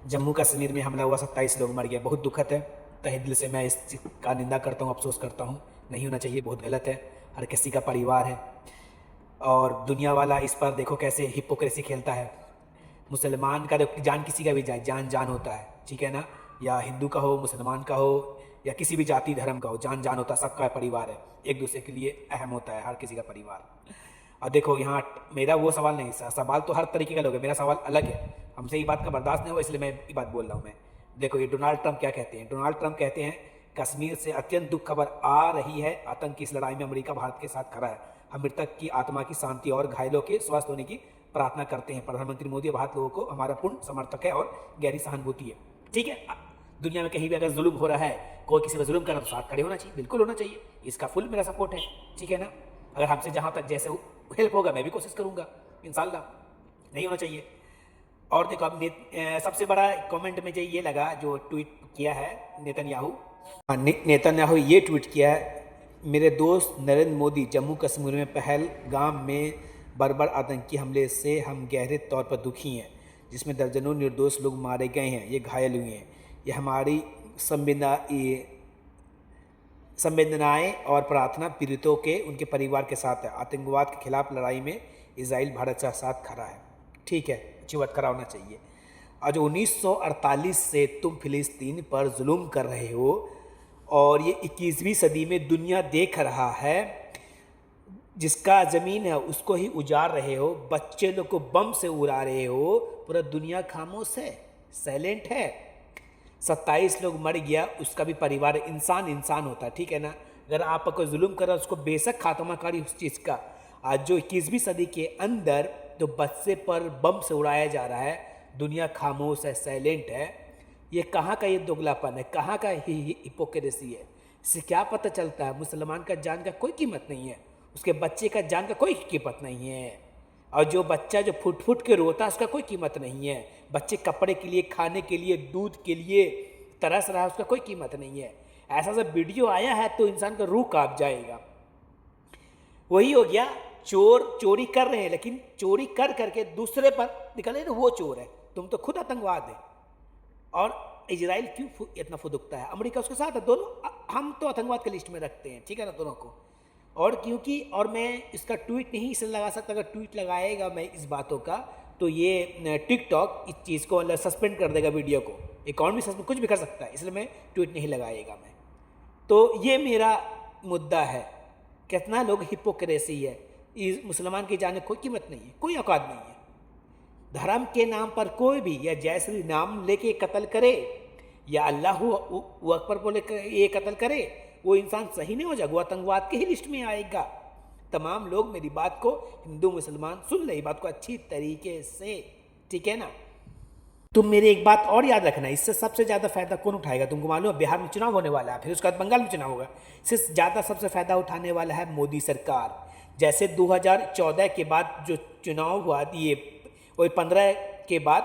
जम्मू कश्मीर में हमला हुआ, 27 लोग मर गए। बहुत दुखद है। तहे दिल से मैं इस चीज़ का निंदा करता हूँ, अफसोस करता हूँ। नहीं होना चाहिए, बहुत गलत है। हर किसी का परिवार है और दुनिया वाला इस पर देखो कैसे हिपोक्रेसी खेलता है। मुसलमान का जान किसी का भी जाए, जान जान होता है, ठीक है ना। या हिंदू का हो, मुसलमान का हो, या किसी भी जाति धर्म का हो, जान जान होता है। सबका परिवार है, एक दूसरे के लिए अहम होता है हर किसी का परिवार। और देखो यहाँ मेरा वो सवाल नहीं, सवाल तो हर तरीके का लोग है, मेरा सवाल अलग है। हमसे ये बात का बर्दाश्त नहीं हुआ, इसलिए मैं ये बात बोल रहा हूँ। मैं देखो ये डोनाल्ड ट्रंप क्या कहते हैं। डोनाल्ड ट्रंप कहते हैं कश्मीर से अत्यंत दुख खबर आ रही है। आतंक की इस लड़ाई में अमेरिका भारत के साथ खड़ा है। हम मृतक की आत्मा की शांति और घायलों के स्वस्थ होने की प्रार्थना करते हैं। प्रधानमंत्री मोदी भारत लोगों को हमारा पूर्ण समर्थक है और गहरी सहानुभूति है। ठीक है, दुनिया में कहीं भी अगर जुल्म हो रहा है, कोई किसी पर जुल्म कर रहा है, तो साथ खड़े होना चाहिए, बिल्कुल होना चाहिए। इसका फुल मेरा सपोर्ट है, ठीक है ना। अगर हमसे जहाँ तक जैसे हेल्प होगा मैं भी कोशिश करूँगा, इंशाल्लाह। नहीं होना चाहिए। और देखो अब सबसे बड़ा कमेंट मुझे ये लगा जो ट्वीट किया है नेतन्याहू। नेतन्याहू ये ट्वीट किया है, मेरे दोस्त नरेंद्र मोदी, जम्मू कश्मीर में पहलगाम में बर्बर आतंकी हमले से हम गहरे तौर पर दुखी हैं, जिसमें दर्जनों निर्दोष लोग मारे गए हैं, ये घायल हुए हैं। ये हमारी संवेदनाएं और प्रार्थना पीड़ितों के उनके परिवार के साथ है। आतंकवाद के खिलाफ लड़ाई में इजराइल भारत के साथ खड़ा है। ठीक है, अच्छी बात खड़ा होना चाहिए। और जो 1948 से तुम फिलिस्तीन पर जुल्म कर रहे हो और ये 21वीं सदी में दुनिया देख रहा है, जिसका ज़मीन है उसको ही उजाड़ रहे हो, बच्चे लोग को बम से उड़ा रहे हो, पूरा दुनिया खामोश है, साइलेंट है। 27 लोग मर गया, उसका भी परिवार, इंसान इंसान होता है, ठीक है ना। अगर आप कोई जुल्म कर रहा है उसको बेशक खात्मा करी उस चीज़ का। आज जो 21वीं सदी के अंदर जो बच्चे पर बम से उड़ाया जा रहा है, दुनिया खामोश है, साइलेंट है। ये कहाँ का ये दोगलापन है, कहाँ का हिपोक्रेसी है। इससे क्या पता चलता है मुसलमान का जान का कोई कीमत नहीं है, उसके बच्चे का जान का कोई कीमत नहीं है। और जो बच्चा जो फुट फुट के रोता है उसका कोई कीमत नहीं है। बच्चे कपड़े के लिए, खाने के लिए, दूध के लिए तरस रहा है, उसका कोई कीमत नहीं है। ऐसा सब वीडियो आया है तो इंसान का रूह कांप जाएगा। वही हो गया, चोर चोरी कर रहे हैं लेकिन चोरी कर करके दूसरे पर निकले ना वो चोर है, तुम तो खुद आतंकवाद है। और इजराइल क्यों इतना फुदकता है, अमेरिका उसके साथ है, दोनों हम तो आतंकवाद के लिस्ट में रखते हैं, ठीक है ना, दोनों को। और क्योंकि और मैं इसका ट्वीट नहीं इसलिए लगा सकता, अगर ट्वीट लगाएगा मैं इस बातों का तो ये टिकटॉक इस चीज़ को मतलब सस्पेंड कर देगा, वीडियो को, अकाउंट भी सस्पेंड, कुछ भी कर सकता है, इसलिए मैं ट्वीट नहीं लगाएगा मैं। तो ये मेरा मुद्दा है, कितना लोग हिपोक्रेसी है। इस मुसलमान की जाने कोई कीमत नहीं है, कोई औकात नहीं है। धर्म के नाम पर कोई भी या जय श्री नाम लेके कत्ल करे या अल्लाह अकबर बोले ये कत्ल करे, वो इंसान सही नहीं हो जाएगा, वो आतंकवाद के ही लिस्ट में आएगा। तमाम लोग मेरी बात को, हिंदू मुसलमान, सुन ले बात को अच्छी तरीके से, ठीक है ना। तुम मेरी एक बात और याद रखना, इससे सबसे ज़्यादा फायदा कौन उठाएगा तुमको मालूम है? बिहार में चुनाव होने वाला है, फिर उसके बाद बंगाल में चुनाव होगा। इससे ज़्यादा सबसे फायदा उठाने वाला है मोदी सरकार। जैसे 2014 के बाद जो चुनाव हुआ, ये वही 15 के बाद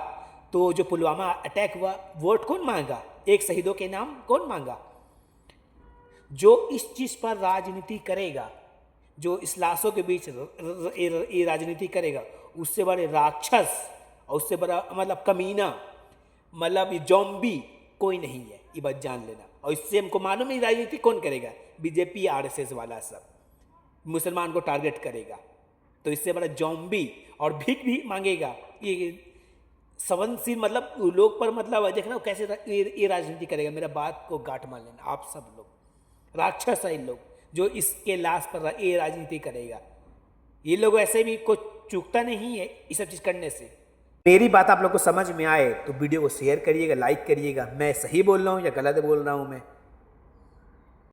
तो जो पुलवामा अटैक हुआ, वोट कौन मांगा? एक शहीदों के नाम कौन मांगा? जो इस चीज़ पर राजनीति करेगा, जो इस लाशों के बीच ये राजनीति करेगा, उससे बड़े राक्षस और उससे बड़ा मतलब कमीना, मतलब ये जॉम्बी कोई नहीं है, ये बात जान लेना। और इससे हमको मालूम है राजनीति कौन करेगा, बीजेपी आरएसएस वाला सब मुसलमान को टारगेट करेगा। तो इससे बड़ा जॉम्बी और भीख भी मांगेगा, ये संवेदनशील मतलब लोग पर मतलब देखना कैसे ये राजनीति करेगा। मेरा बात को गांठ मान लेना, आप सब लोग राक्षस है, इन लोग जो इसके लाश पर ये राजनीति करेगा। ये लोग ऐसे भी कुछ चूकता नहीं है इस सब चीज़ करने से। मेरी बात आप लोग को समझ में आए तो वीडियो को शेयर करिएगा, लाइक करिएगा। मैं सही बोल रहा हूँ या गलत बोल रहा हूँ मैं,